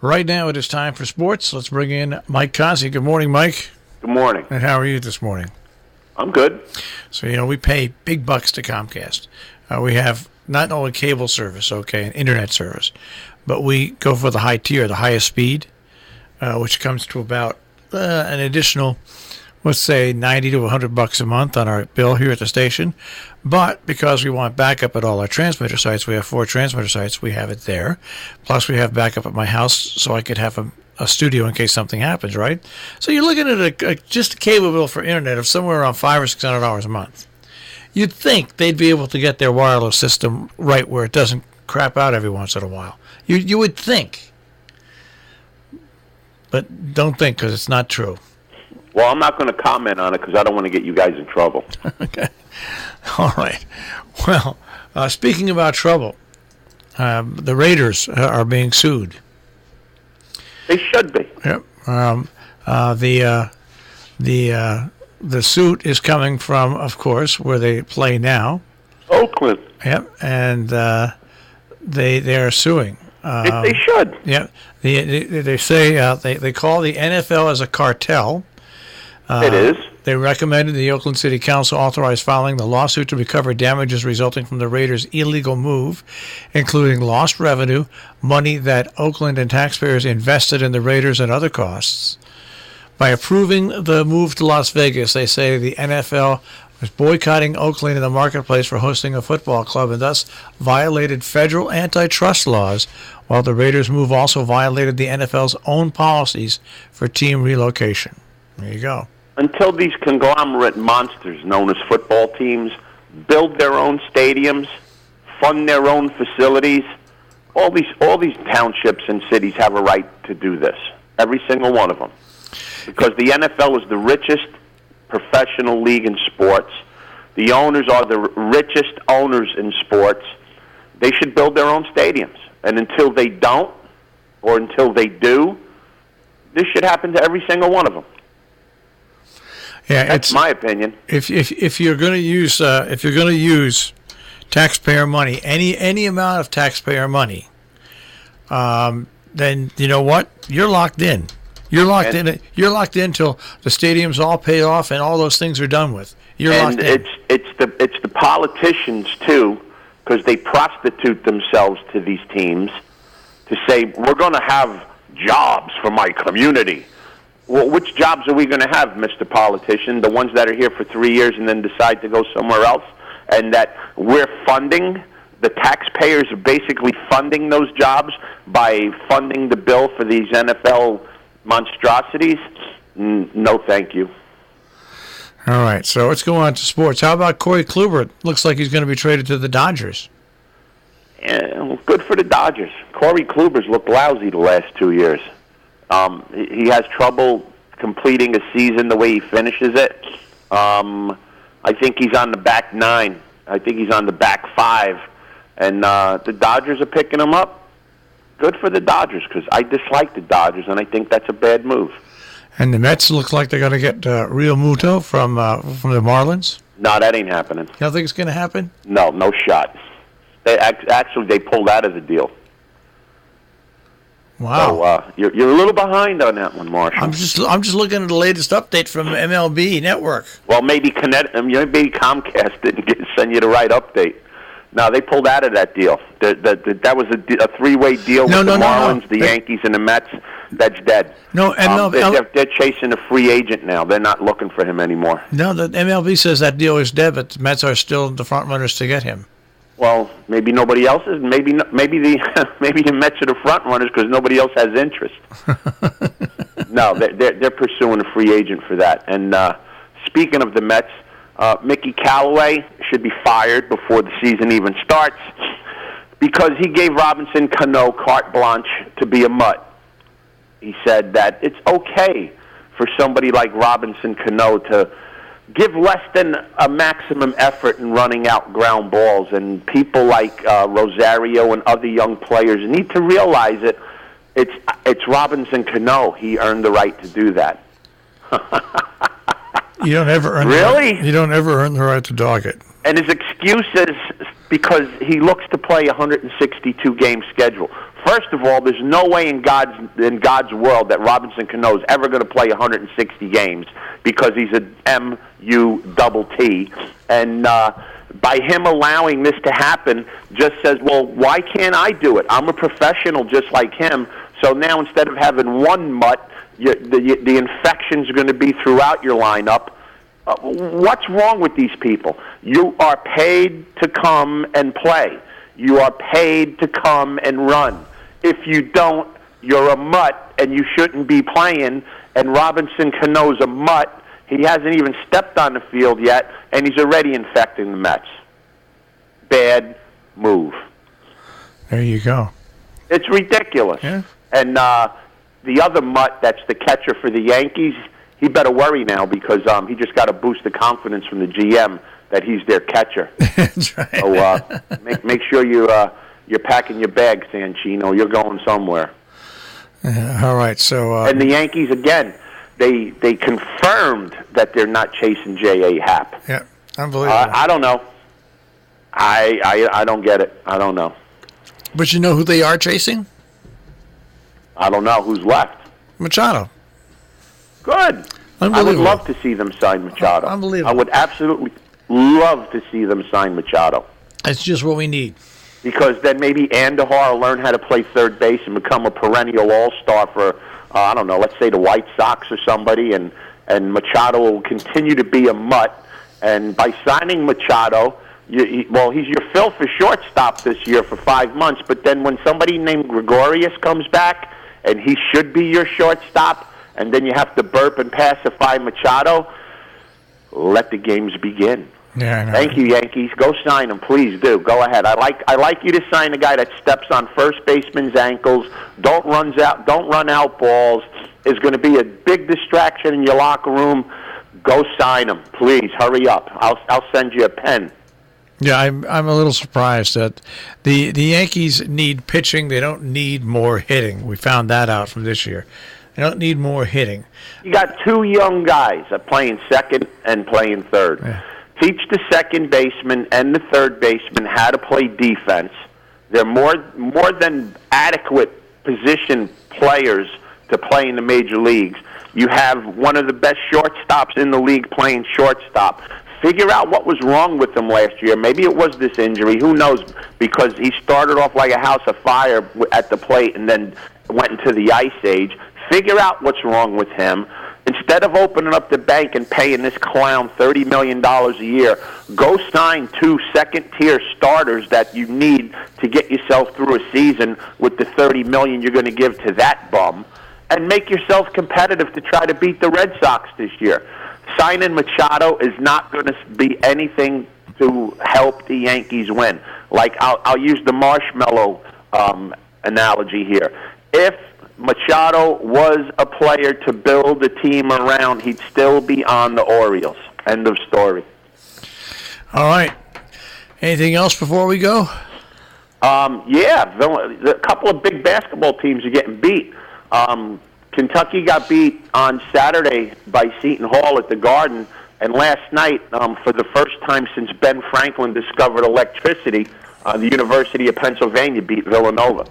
Right now it is time for sports. Let's bring in Mike Cozzi. Good morning, Mike. Good morning. And how are you this morning? I'm good. So, we pay big bucks to Comcast. We have not only cable service, and internet service, but we go for the high tier, the highest speed, which comes to about an additional, let's say, $90 to $100 a month on our bill here at the station. But because we want backup at all our transmitter sites, we have 4 transmitter sites, we have it there. Plus, we have backup at my house so I could have a studio in case something happens, right? So you're looking at just a cable bill for internet of somewhere around $500 or $600 a month. You'd think they'd be able to get their wireless system right where it doesn't crap out every once in a while. You would think. But don't think, because it's not true. Well, I'm not going to comment on it because I don't want to get you guys in trouble. Okay. All right. Well, speaking about trouble, the Raiders are being sued. They should be. Yep. The suit is coming from, of course, where they play now. Oakland. Yep. And they are suing. They should. Yep. They say they call the NFL as a cartel. It is. They recommended the Oakland City Council authorize filing the lawsuit to recover damages resulting from the Raiders' illegal move, including lost revenue, money that Oakland and taxpayers invested in the Raiders, and other costs. By approving the move to Las Vegas, they say the NFL was boycotting Oakland in the marketplace for hosting a football club and thus violated federal antitrust laws, while the Raiders' move also violated the NFL's own policies for team relocation. There you go. Until these conglomerate monsters known as football teams build their own stadiums, fund their own facilities, all these townships and cities have a right to do this. Every single one of them. Because the NFL is the richest professional league in sports. The owners are the richest owners in sports. They should build their own stadiums. And until they don't, or until they do, this should happen to every single one of them. Yeah, that's my opinion. If you're going to use taxpayer money, any amount of taxpayer money, then you know what? You're locked in. You're locked in. You're locked in till the stadium's all paid off and all those things are done with. You're locked in. It's the politicians too, because they prostitute themselves to these teams to say we're going to have jobs for my community. Well, which jobs are we going to have, Mr. Politician? The ones that are here for 3 years and then decide to go somewhere else, and that we're funding, the taxpayers are basically funding those jobs by funding the bill for these NFL monstrosities? No, thank you. All right, so let's go on to sports. How about Corey Kluber? Looks like he's going to be traded to the Dodgers. Yeah, well, good for the Dodgers. Corey Kluber's looked lousy the last 2 years. He has trouble completing a season the way he finishes it. I think he's on the back 9. I think he's on the back 5. And the Dodgers are picking him up. Good for the Dodgers, because I dislike the Dodgers, and I think that's a bad move. And the Mets look like they're going to get Real Muto from the Marlins? No, that ain't happening. You don't think it's going to happen? No shot. They pulled out of the deal. Wow. So you're a little behind on that one, Marshall. I'm just looking at the latest update from MLB Network. Well, maybe Comcast didn't send you the right update. No, they pulled out of that deal. That was a three-way deal with the Marlins, the Yankees, and the Mets. That's dead. No, they're chasing a free agent now. They're not looking for him anymore. No, the MLB says that deal is dead, but the Mets are still the front runners to get him. Well, maybe nobody else is. Maybe the Mets are the front runners because nobody else has interest. No, they're pursuing a free agent for that. And speaking of the Mets, Mickey Callaway should be fired before the season even starts because he gave Robinson Cano carte blanche to be a mutt. He said that it's okay for somebody like Robinson Cano to give less than a maximum effort in running out ground balls, and people like Rosario and other young players need to realize it. It's Robinson Cano. He earned the right to do that. You don't ever earn you don't ever earn the right to dog it. And his excuse is because he looks to play a 162-game schedule. First of all, there's no way in God's world that Robinson Cano is ever going to play 160 games because he's a M-U-T-T. And by him allowing this to happen just says, well, why can't I do it? I'm a professional just like him. So now instead of having one mutt, the infections are going to be throughout your lineup. What's wrong with these people? You are paid to come and play. You are paid to come and run. If you don't, you're a mutt, and you shouldn't be playing. And Robinson Cano's a mutt. He hasn't even stepped on the field yet, and he's already infecting the Mets. Bad move. There you go. It's ridiculous. Yeah. And the other mutt that's the catcher for the Yankees, he better worry now because he just got a boost of confidence from the GM that he's their catcher. That's right. So make sure you're packing your bag, Sanchino. You're going somewhere. All right. So and the Yankees again, they confirmed that they're not chasing J.A. Happ. Yeah, unbelievable. I don't know. I don't get it. I don't know. But you know who they are chasing? I don't know who's left. Machado. Good. I would love to see them sign Machado. Unbelievable. I would absolutely love to see them sign Machado. That's just what we need. Because then maybe Andahar will learn how to play third base and become a perennial all-star for, I don't know, let's say the White Sox or somebody, and Machado will continue to be a mutt. And by signing Machado, he's your fill for shortstop this year for 5 months, but then when somebody named Gregorius comes back, and he should be your shortstop, and then you have to burp and pacify Machado, let the games begin. Yeah, I know. Thank you, Yankees. Go sign him, please do. Go ahead. I like you to sign a guy that steps on first baseman's ankles, don't run out balls, is going to be a big distraction in your locker room. Go sign him, please. Hurry up. I'll send you a pen. Yeah, I'm a little surprised that the Yankees need pitching. They don't need more hitting. We found that out from this year. They don't need more hitting. You got two young guys playing second and playing third. Yeah. Teach the second baseman and the third baseman how to play defense. They're more than adequate position players to play in the major leagues. You have one of the best shortstops in the league playing shortstop. Figure out what was wrong with him last year. Maybe it was this injury. Who knows? Because he started off like a house of fire at the plate and then went into the ice age. Figure out what's wrong with him. Instead of opening up the bank and paying this clown $30 million a year, go sign 2 second-tier starters that you need to get yourself through a season with the $30 million you're going to give to that bum, and make yourself competitive to try to beat the Red Sox this year. Signing Machado is not going to be anything to help the Yankees win. Like, I'll use the marshmallow analogy here. If Machado was a player to build a team around, he'd still be on the Orioles. End of story. All right. Anything else before we go? Yeah, a couple of big basketball teams are getting beat. Kentucky got beat on Saturday by Seton Hall at the Garden, and last night, for the first time since Ben Franklin discovered electricity, the University of Pennsylvania beat Villanova.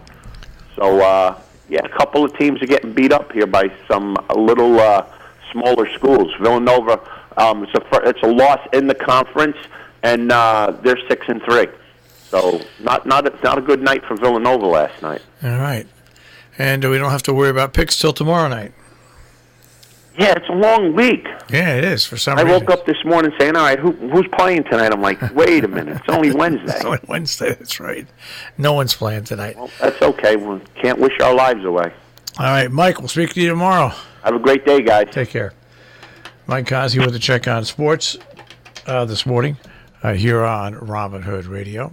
So, yeah, a couple of teams are getting beat up here by some little smaller schools. Villanova, it's a loss in the conference, and they're 6-3. So not a good night for Villanova last night. All right. And we don't have to worry about picks till tomorrow night. Yeah, it's a long week. Yeah, it is for some reason. I woke up this morning saying, all right, who's playing tonight? I'm like, wait a minute, it's only Wednesday. It's only Wednesday, that's right. No one's playing tonight. Well, that's okay. We can't wish our lives away. All right, Mike, we'll speak to you tomorrow. Have a great day, guys. Take care. Mike Cozzi with a check on sports this morning here on Robin Hood Radio.